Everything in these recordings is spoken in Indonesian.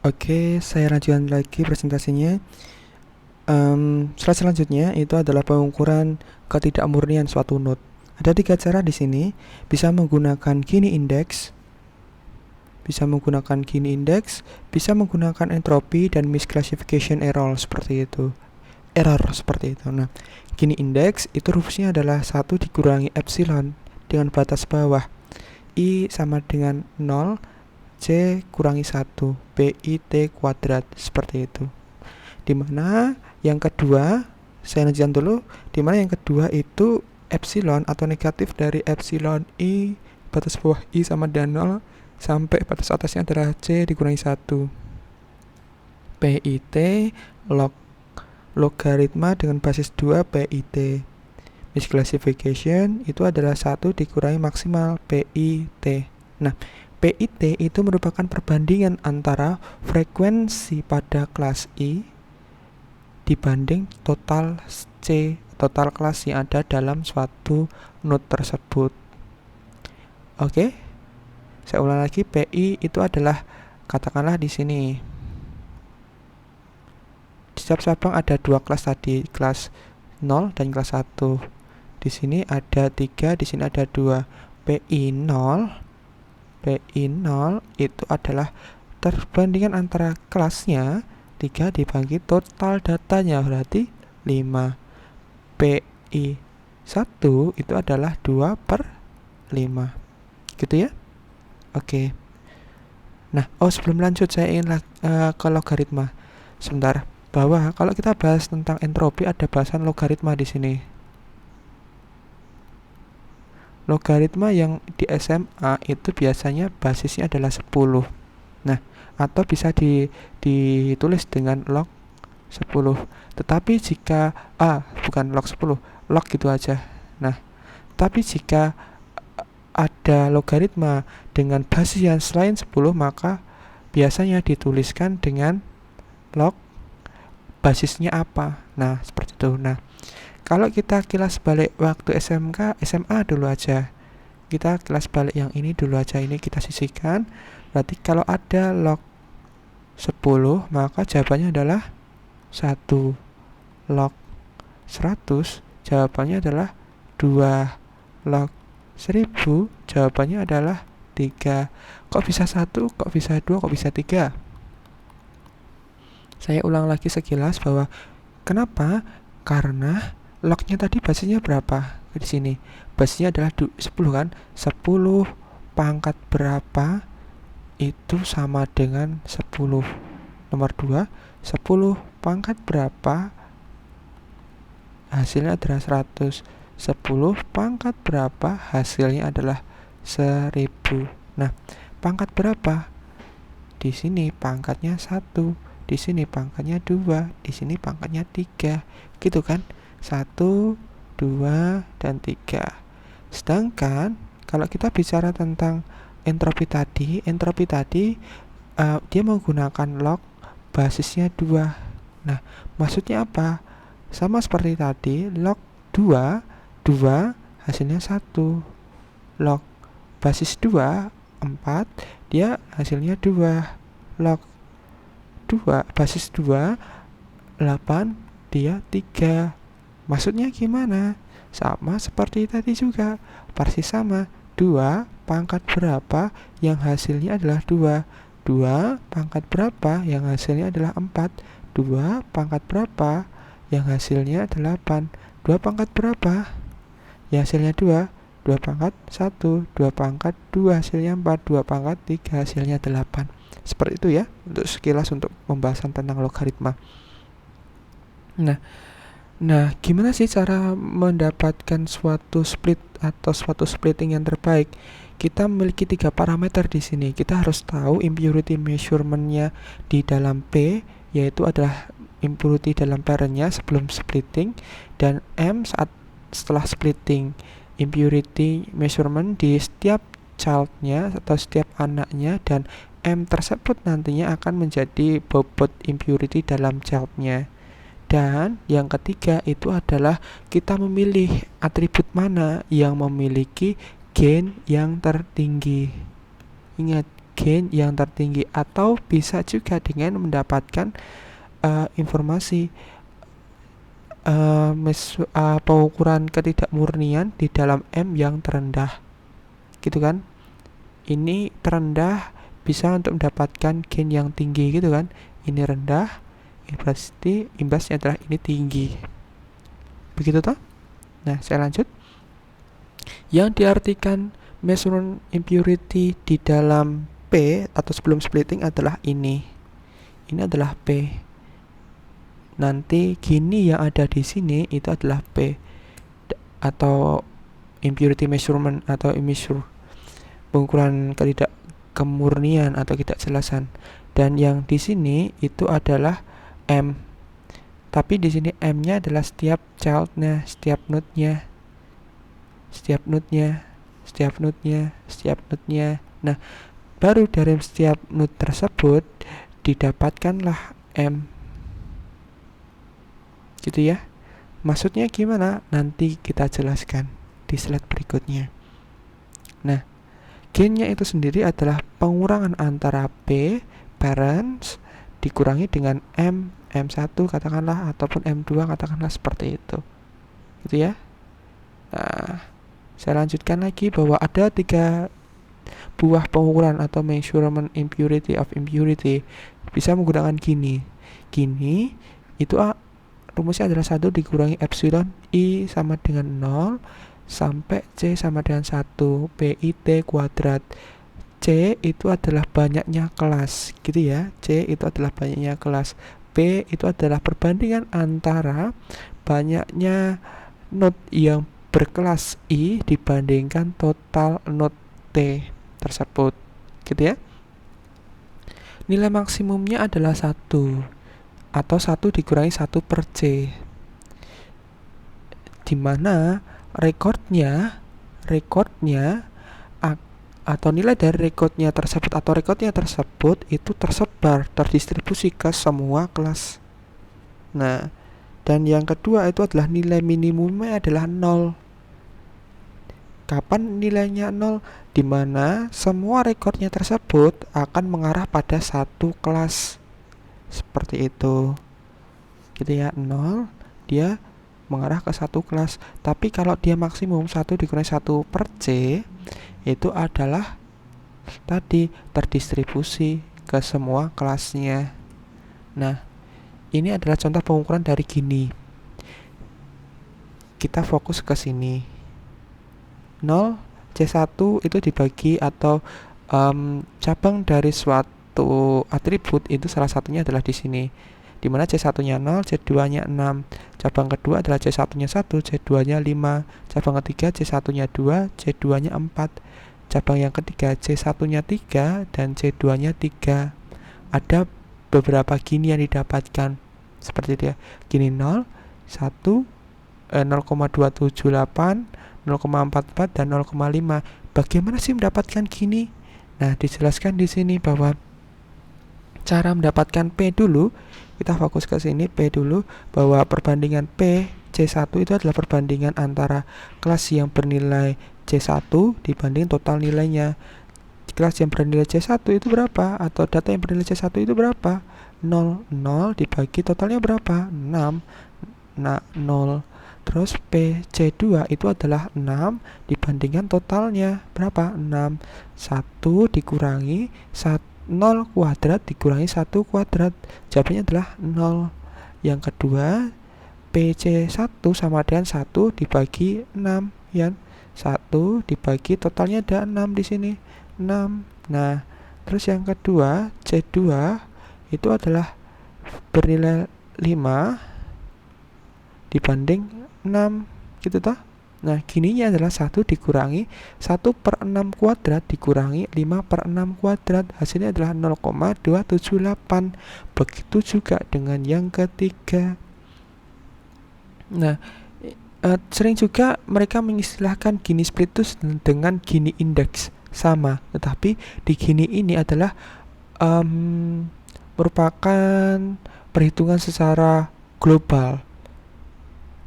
Oke, saya lanjutkan lagi presentasinya. Slide selanjutnya itu adalah pengukuran ketidakmurnian suatu node. Ada 3 cara di sini. Bisa menggunakan Gini index, bisa menggunakan entropi dan misclassification error seperti itu. Nah, Gini index itu rumusnya adalah 1 dikurangi epsilon dengan batas bawah I sama dengan 0 C kurangi 1 PIT kuadrat seperti itu. Dimana yang kedua, saya lanjutkan dulu, dimana yang kedua itu epsilon atau negatif dari epsilon I batas bawah I sama dengan 0 sampai batas atasnya adalah C dikurangi 1 PIT logaritma dengan basis 2 PIT. Misclassification itu adalah 1 dikurangi maksimal PIT. Nah, PIT itu merupakan perbandingan antara frekuensi pada kelas I dibanding total kelas yang ada dalam suatu node tersebut. Oke, saya ulang lagi, PI itu adalah, katakanlah di sini di setiap cabang ada 2 kelas tadi, kelas 0 dan kelas 1. Di sini ada 3, di sini ada 2. PI0 itu adalah perbandingan antara kelasnya 3 dibagi total datanya, berarti 5. PI1 itu adalah 2/5. Gitu ya? Oke. Nah, sebelum lanjut saya ingin ke logaritma. Sebentar, bahwa kalau kita bahas tentang entropi ada bahasan logaritma di sini. Logaritma yang di SMA itu biasanya basisnya adalah 10. Nah, atau bisa ditulis dengan log 10. Tetapi jika bukan log 10, log gitu aja. Nah, tapi jika ada logaritma dengan basis yang selain 10, maka biasanya dituliskan dengan log basisnya apa. Nah, seperti itu. Nah, kalau kita kilas balik waktu SMA dulu aja. Kita kilas balik yang ini dulu aja, ini kita sisihkan. Berarti kalau ada log 10, maka jawabannya adalah 1. Log 100, jawabannya adalah 2. Log 1000, jawabannya adalah 3. Kok bisa 1, kok bisa 2, kok bisa 3? Saya ulang lagi sekilas bahwa kenapa? Karena lognya tadi basisnya berapa? Di sini basisnya adalah 10 kan? 10 pangkat berapa itu sama dengan 10. Nomor 2, 10 pangkat berapa hasilnya adalah 100. 10 pangkat berapa hasilnya adalah 1000. Nah, pangkat berapa? Di sini pangkatnya 1, di sini pangkatnya 2, di sini pangkatnya 3. Gitu kan? 1, 2, dan 3. Sedangkan kalau kita bicara tentang entropi tadi dia menggunakan log basisnya 2. Nah, maksudnya apa? Sama seperti tadi, log 2 hasilnya 1. Log basis 2 4, dia hasilnya 2. Log 2 basis 2 8, dia 3. Maksudnya gimana? Sama seperti tadi juga, persis sama. 2 pangkat berapa yang hasilnya adalah 2. 2 pangkat berapa yang hasilnya adalah 4. 2 pangkat berapa yang hasilnya adalah 8. 2 pangkat berapa yang hasilnya 2. 2 pangkat 1. 2 pangkat 2 hasilnya 4. 2 pangkat 3 hasilnya 8. Seperti itu ya, untuk sekilas untuk pembahasan tentang logaritma. Nah, gimana sih cara mendapatkan suatu split atau suatu splitting yang terbaik? Kita memiliki 3 parameter di sini. Kita harus tahu impurity measurement-nya di dalam P, yaitu adalah impurity dalam parent-nya sebelum splitting, dan M setelah splitting. Impurity measurement di setiap child-nya atau setiap anaknya, dan M tersebut nantinya akan menjadi bobot impurity dalam child-nya. Dan yang ketiga itu adalah kita memilih atribut mana yang memiliki gain yang tertinggi. Ingat, gain yang tertinggi, atau bisa juga dengan mendapatkan informasi pengukuran ketidakmurnian di dalam M yang terendah, gitu kan. Ini terendah bisa untuk mendapatkan gain yang tinggi, gitu kan. Ini rendah, ini pasti imbasnya adalah ini tinggi, begitu toh. Nah, saya lanjut. Yang diartikan measurement impurity di dalam P atau sebelum splitting adalah ini. Ini adalah P. Nanti gini yang ada di sini itu adalah P atau impurity measurement atau immeasure, pengukuran kemurnian atau ketidakjelasan. Dan yang di sini itu adalah M. Tapi di sini M-nya adalah setiap child-nya, setiap node-nya, setiap node-nya, setiap node-nya, setiap node-nya. Nah, baru dari setiap node tersebut didapatkanlah M. Gitu ya. Maksudnya gimana? Nanti kita jelaskan di slide berikutnya. Nah, gainnya itu sendiri adalah pengurangan antara P parents dikurangi dengan M1 katakanlah, ataupun M2 katakanlah, seperti itu. Gitu ya. Nah, saya lanjutkan lagi bahwa ada 3 buah pengukuran atau measurement impurity of impurity. Bisa menggunakan gini. Gini itu rumusnya adalah 1 dikurangi epsilon I sama dengan 0 sampai C sama dengan 1 PIT kuadrat. C itu adalah banyaknya kelas, gitu ya. C itu adalah banyaknya kelas. P itu adalah perbandingan antara banyaknya node yang berkelas I dibandingkan total node T tersebut, gitu ya. Nilai maksimumnya adalah 1 atau 1 dikurangi 1 per C, dimana rekodnya atau nilai dari rekodnya tersebut atau rekodnya tersebut itu tersebar, terdistribusi ke semua kelas. Nah, dan yang kedua itu adalah nilai minimumnya adalah 0. Kapan nilainya 0? Dimana semua rekodnya tersebut akan mengarah pada satu kelas, seperti itu, gitu ya. 0 dia mengarah ke satu kelas. Tapi kalau dia maksimum 1 dikurangi 1 per C itu adalah tadi terdistribusi ke semua kelasnya. Nah, ini adalah contoh pengukuran dari gini. Kita fokus ke sini. 0 C1 itu dibagi atau cabang dari suatu atribut itu salah satunya adalah di sini, dimana C1-nya 0, C2-nya 6. Cabang kedua adalah C1-nya 1, C2-nya 5. Cabang ketiga C1-nya 2, C2-nya 4. Cabang yang ketiga C1-nya 3 dan C2-nya 3. Ada beberapa gini yang didapatkan, seperti dia. Gini 0, 1, 0,278, 0,44 dan 0,5. Bagaimana sih mendapatkan gini? Nah, dijelaskan di sini bahwa cara mendapatkan P dulu, kita fokus ke sini P dulu, bahwa perbandingan P C1 itu adalah perbandingan antara kelas yang bernilai C1 dibanding total nilainya. Kelas yang bernilai C1 itu berapa? Atau data yang bernilai C1 itu berapa? 0. 0 dibagi totalnya berapa? 6. Nah, 0. Terus P C2 itu adalah 6 dibandingkan totalnya berapa? 6. 1 dikurangi 0 kuadrat dikurangi 1 kuadrat. Jawabannya adalah 0. Yang kedua, PC1 sama dengan 1 dibagi 6, ya. 1 dibagi totalnya ada 6 di sini. 6. Nah, terus yang kedua, C2 itu adalah bernilai 5 dibanding 6, gitu toh. Nah, gininya adalah 1 dikurangi 1 per 6 kuadrat dikurangi 5 per 6 kuadrat. Hasilnya adalah 0,278. Begitu juga dengan yang ketiga. Nah, sering juga mereka mengistilahkan Gini split itu dengan Gini index, sama. Tetapi di Gini ini adalah merupakan perhitungan secara global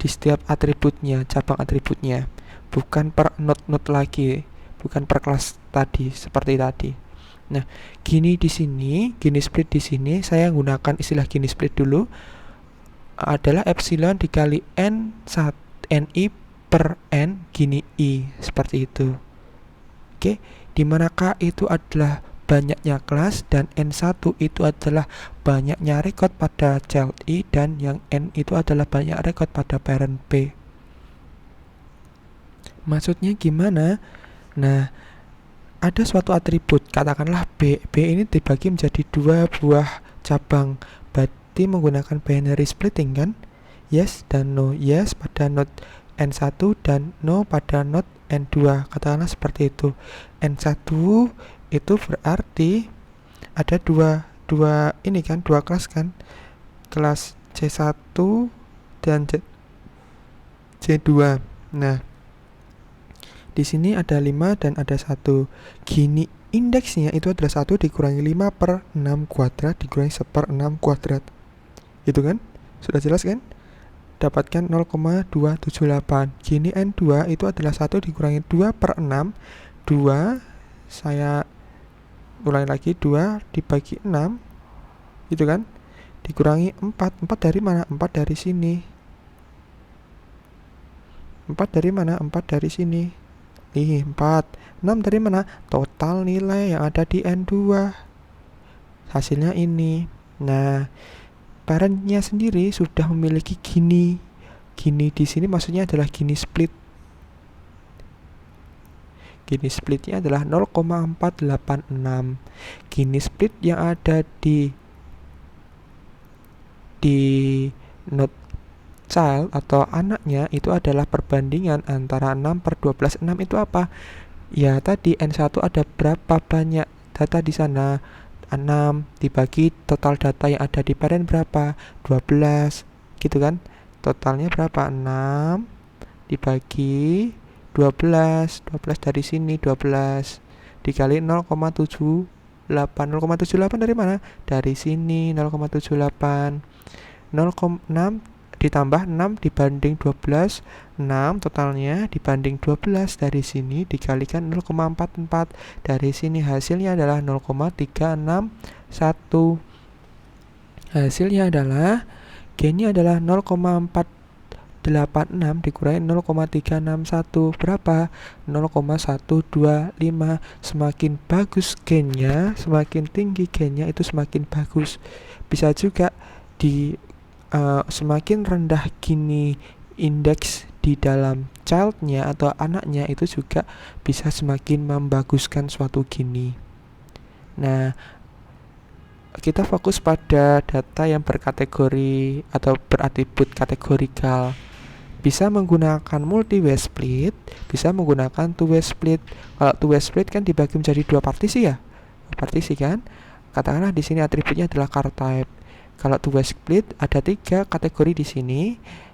di setiap atributnya, cabang atributnya, bukan per node-node lagi, bukan per kelas tadi, seperti tadi. Nah, Gini split di sini saya gunakan istilah Gini split dulu, adalah epsilon dikali ni per n Gini I, seperti itu. Oke, dimana K itu adalah banyaknya kelas dan N1 itu adalah banyaknya record pada child I, dan yang N itu adalah banyak record pada parent P. Maksudnya gimana? Nah, ada suatu atribut, katakanlah B. B ini dibagi menjadi 2 buah cabang, berarti menggunakan binary splitting kan? Yes dan no. Yes pada node N1 dan no pada node N2, katakanlah seperti itu. N1 itu berarti ada dua kelas kan, kelas C1 dan C2. Nah, di sini ada 5 dan ada 1. Gini indeksnya itu adalah 1 dikurangi 5 per 6 kuadrat dikurangi 1 per 6 kuadrat. Itu kan? Sudah jelas kan? Dapatkan 0,278. Gini N2 itu adalah 1 dikurangi 2 per 6. 2, saya ulangi lagi, 2 dibagi 6, itu kan? Dikurangi 4. 4 dari mana? 4 dari sini. 4 dari mana? 4 dari sini. 4. 6 dari mana? Total nilai yang ada di N2. Hasilnya ini. Nah, parentnya sendiri sudah memiliki Gini. Gini di sini maksudnya adalah Gini split. Gini splitnya adalah 0,486. Gini split yang ada di node child atau anaknya itu adalah perbandingan antara 6 per 12. 6 itu apa? Ya tadi N1 ada berapa banyak data di sana? 6 dibagi total data yang ada di parent berapa? 12, gitu kan? Totalnya berapa? 6 dibagi 12. 12 dari sini 12 dikali 0,78. 0,78 dari mana? Dari sini 0,78. 0,6 ditambah 6 dibanding 12. 6 totalnya dibanding 12 dari sini dikalikan 0,44. Dari sini hasilnya adalah 0,361. Hasilnya adalah G-nya adalah 0,486 dikurangi 0,361. Berapa? 0,125. Semakin bagus G-nya, semakin tinggi G-nya itu semakin bagus. Bisa juga semakin rendah Gini indeks di dalam childnya atau anaknya itu juga bisa semakin membaguskan suatu Gini. Nah, kita fokus pada data yang berkategori atau beratribut kategorikal. Bisa menggunakan multi-way split, bisa menggunakan two-way split. Kalau two-way split kan dibagi menjadi 2 partisi ya, partisi kan. Katakanlah di sini atributnya adalah car type. Kalau two-way split ada 3 kategori di sini.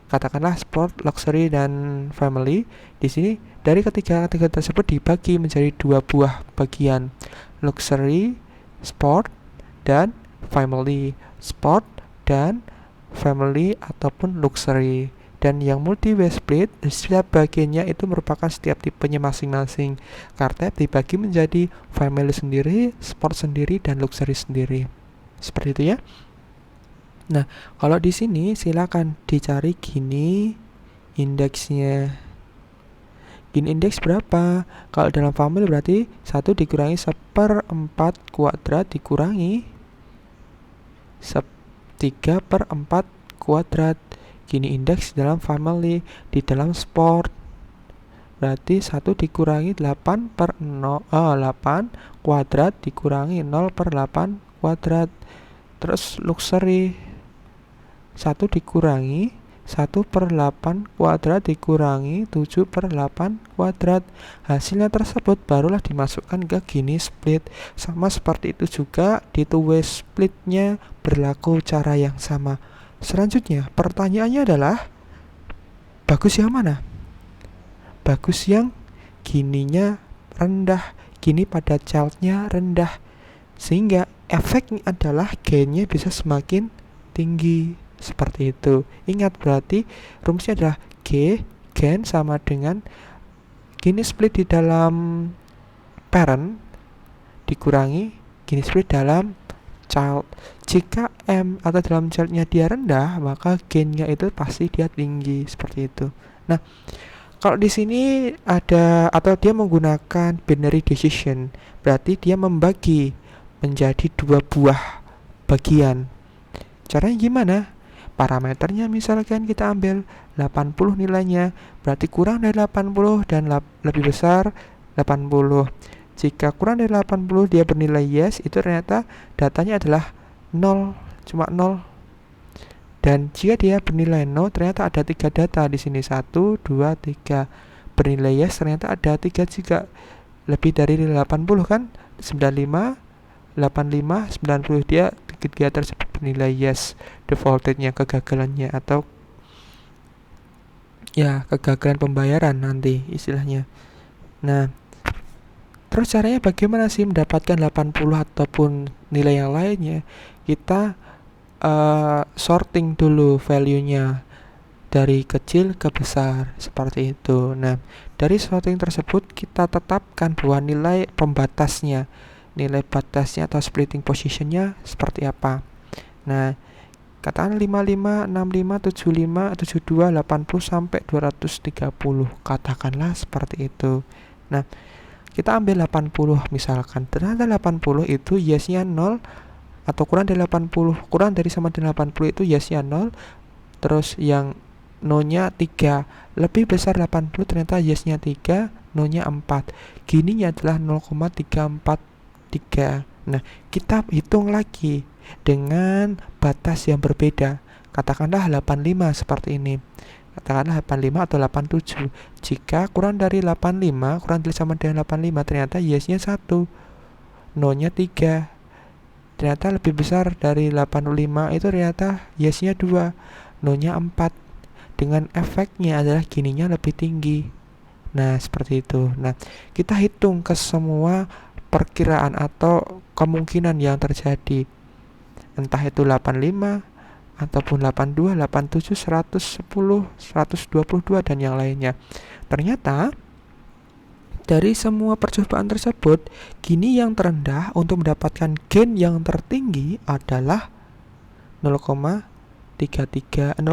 Katakanlah sport, luxury, dan family. Di sini dari ketiga kategori tersebut dibagi menjadi 2 buah bagian, luxury, sport, dan family. Sport dan family ataupun luxury. Dan yang multi-way split, setiap bagiannya itu merupakan setiap tipenya masing-masing. Car type dibagi menjadi family sendiri, sport sendiri, dan luxury sendiri. Seperti itu ya. Nah, kalau di sini silakan dicari Gini indeksnya. Gini indeks berapa? Kalau dalam family berarti 1 dikurangi 1/4 kuadrat dikurangi 3/4 kuadrat. Gini indeks dalam family. Di dalam sport berarti 1 dikurangi 8 kuadrat dikurangi 0/8 kuadrat. Terus luxury 1 dikurangi 1/8 kuadrat dikurangi 7/8 kuadrat. Hasilnya tersebut barulah dimasukkan ke Gini split. Sama seperti itu juga di two-way splitnya berlaku cara yang sama. Selanjutnya pertanyaannya adalah, bagus yang mana? Bagus yang Gininya rendah, Gini pada childnya rendah, sehingga efeknya adalah gainnya bisa semakin tinggi. Seperti itu. Ingat, berarti rumusnya adalah gain sama dengan Gini split di dalam parent dikurangi gain split dalam child. Jika M atau dalam childnya dia rendah, maka gainnya itu pasti dia tinggi, seperti itu. Nah, kalau di sini ada atau dia menggunakan binary decision, berarti dia membagi menjadi dua buah bagian. Caranya gimana? Parameternya misalkan kita ambil 80 nilainya, berarti kurang dari 80 dan lebih besar 80. Jika kurang dari 80 dia bernilai yes, itu ternyata datanya adalah 0, cuma 0. Dan jika dia bernilai 0, ternyata ada 3 data di sini, 1, 2, 3. Bernilai yes ternyata ada 3 juga. Lebih dari 80 kan? 95, 85, 90, dia 3 tersebut bernilai yes, defaultednya, kegagalannya, atau ya kegagalan pembayaran nanti istilahnya. Nah, terus caranya bagaimana sih mendapatkan 80 ataupun nilai yang lainnya? Kita sorting dulu value-nya dari kecil ke besar, seperti itu. Nah, dari sorting tersebut kita tetapkan bahwa nilai pembatasnya, nilai batasnya atau splitting position-nya seperti apa. Nah, katakan 55, 65, 75, 72, 80 sampai 230, katakanlah seperti itu. Nah, kita ambil 80 misalkan. Ternyata 80 itu yes-nya 0 atau kurang dari 80, kurang dari sama dengan 80 itu yes-nya 0. Terus yang no-nya 3, lebih besar 80 ternyata yes-nya 3, no-nya 4. Gininya adalah 0,343. Nah, kita hitung lagi dengan batas yang berbeda. Katakanlah 85 seperti ini. Katakanlah 85 atau 87. Jika kurang dari 85, kurang dari sama dengan 85, ternyata yes-nya 1, no-nya 3. Ternyata lebih besar dari 85 itu ternyata yes-nya 2, no-nya 4. Dengan efeknya adalah gininya lebih tinggi. Nah, seperti itu. Nah, kita hitung ke semua perkiraan atau kemungkinan yang terjadi. Entah itu 85 ataupun 82, 87, 110, 122 dan yang lainnya. Ternyata dari semua percobaan tersebut, Gini yang terendah untuk mendapatkan gain yang tertinggi adalah 0,300,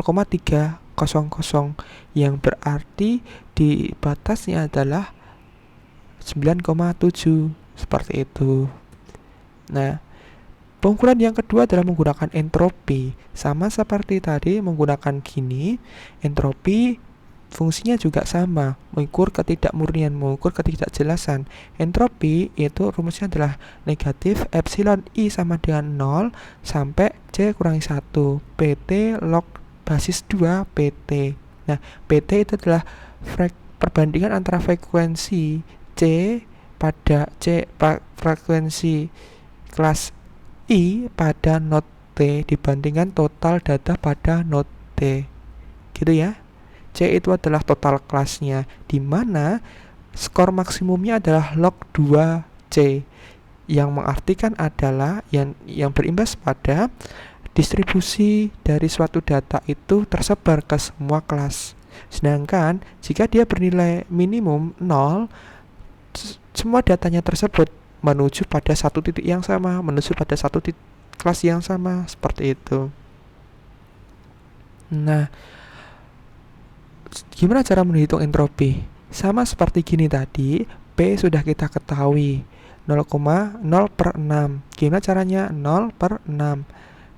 yang berarti di batasnya adalah 9,7, seperti itu. Nah, pengukuran yang kedua adalah menggunakan entropi. Sama seperti tadi menggunakan Gini, entropi fungsinya juga sama, mengukur ketidakmurnian, mengukur ketidakjelasan. Entropi itu rumusnya adalah negatif epsilon I sama dengan 0 sampai C kurangi 1 PT log basis 2 PT. Nah, PT itu adalah perbandingan antara frekuensi C pada frekuensi kelas I pada node T dibandingkan total data pada node T. Gitu ya. C itu adalah total kelasnya, di mana skor maksimumnya adalah log 2C, yang mengartikan adalah yang berimbas pada distribusi dari suatu data itu tersebar ke semua kelas. Sedangkan jika dia bernilai minimum 0, semua datanya tersebut menuju pada satu titik yang sama, menuju pada satu kelas yang sama, seperti itu. Nah, gimana cara menghitung entropi? Sama seperti gini tadi, P sudah kita ketahui 0,0/6. Gimana caranya? 0/6.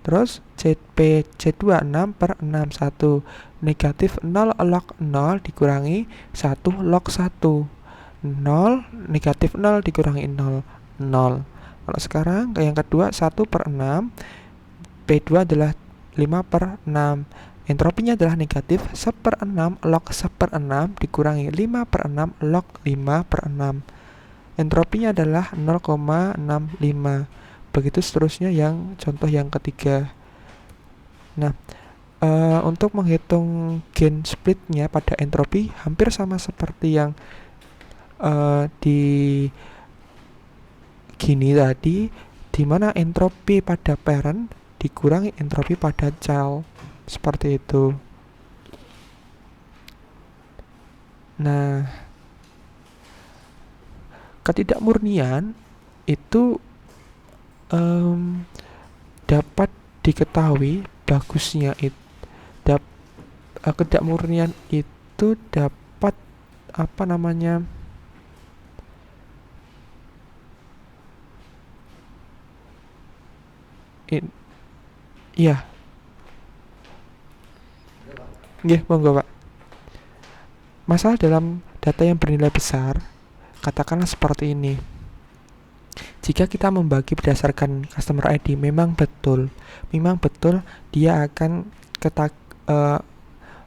Terus C2 6/6, negatif 0 log 0 dikurangi 1 log 1. 0 negatif 0 dikurangi 0, 0. Kalau sekarang yang kedua 1/6, P2 adalah 5/6. Entropinya adalah negatif 1/6 log 1/6 dikurangi 5/6 log 5/6. Entropinya adalah 0,65. Begitu seterusnya yang contoh yang ketiga. Nah, untuk menghitung gain splitnya pada entropi hampir sama seperti yang di Gini tadi, di mana entropi pada parent dikurangi entropi pada child, seperti itu. Nah, ketidakmurnian itu dapat diketahui bagusnya itu kedakmurnian itu dapat apa namanya iya, nggih, monggo Pak. Masalah dalam data yang bernilai besar, katakanlah seperti ini. Jika kita membagi berdasarkan customer ID, memang betul dia akan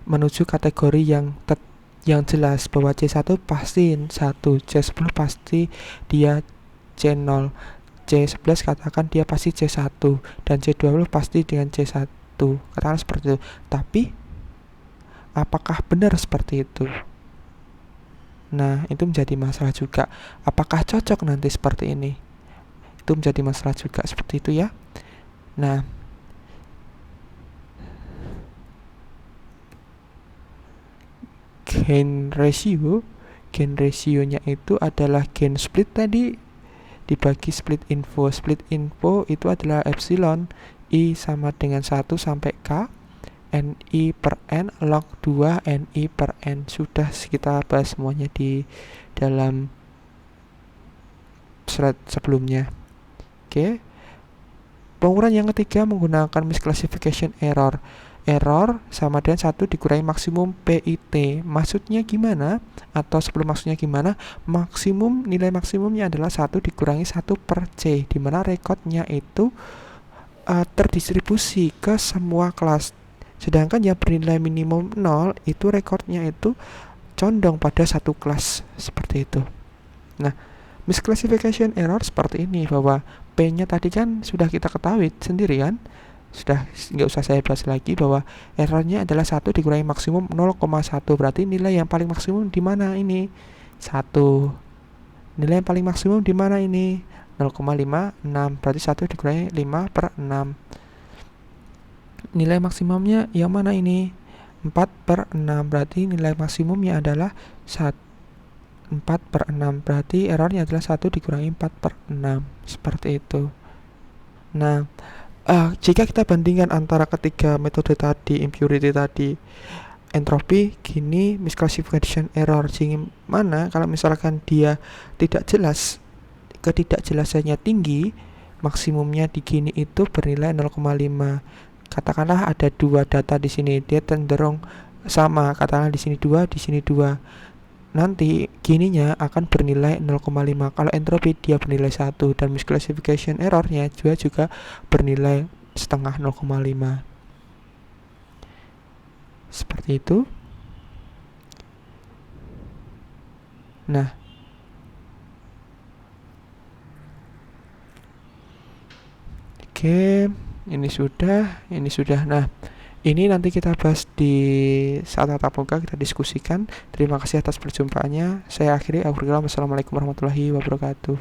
menuju kategori yang jelas bahwa C1 pasti 1, C10 pasti dia C0, C11 katakan dia pasti C1, dan C20 pasti dengan C1. Katakan seperti itu. Tapi apakah benar seperti itu? Nah, itu menjadi masalah juga. Apakah cocok nanti seperti ini? Itu menjadi masalah juga, seperti itu ya. Nah, gain rasionya itu adalah gain split tadi dibagi split info. Split info itu adalah epsilon I sama dengan 1 sampai K NI per N log 2 NI per N. Sudah kita bahas semuanya di dalam slide sebelumnya. Oke. Pengukuran yang ketiga menggunakan misclassification error. Error sama dengan 1 dikurangi maksimum PIT. Maksudnya gimana? Atau sebelum maksudnya gimana? Nilai maksimumnya adalah 1 dikurangi 1 per C, di mana rekodnya itu terdistribusi ke semua kelas. Sedangkan yang bernilai minimum 0 itu rekodnya itu condong pada satu kelas, seperti itu. Nah, misclassification error seperti ini, bahwa P-nya tadi kan sudah kita ketahui sendiri kan, sudah nggak usah saya bahas lagi, bahwa errornya adalah 1 dikurangi maksimum 0,1. Berarti nilai yang paling maksimum di mana ini? 1. Nilai yang paling maksimum di mana ini? 0,56. Berarti 1 dikurangi 5 per 6. Nilai maksimumnya yang mana ini? 4 per 6. Berarti nilai maksimumnya adalah 4 per 6. Berarti errornya adalah 1 dikurangi 4 per 6. Seperti itu. Nah, jika kita bandingkan antara ketiga metode tadi, impurity tadi, entropi, gini misclassification error. Gimana kalau misalkan dia tidak jelas, ketidakjelasannya tinggi, maksimumnya di gini itu bernilai 0,5. Katakanlah ada 2 data di sini, dia cenderung sama, katakanlah di sini 2, di sini 2. Nanti gininya akan bernilai 0,5. Kalau entropi dia bernilai 1, dan misclassification errornya juga bernilai setengah 0,5. Seperti itu. Nah, oke, ini sudah. Nah, ini nanti kita bahas di saat tatap muka, kita diskusikan. Terima kasih atas perjumpaannya. Saya akhiri. Assalamualaikum warahmatullahi wabarakatuh.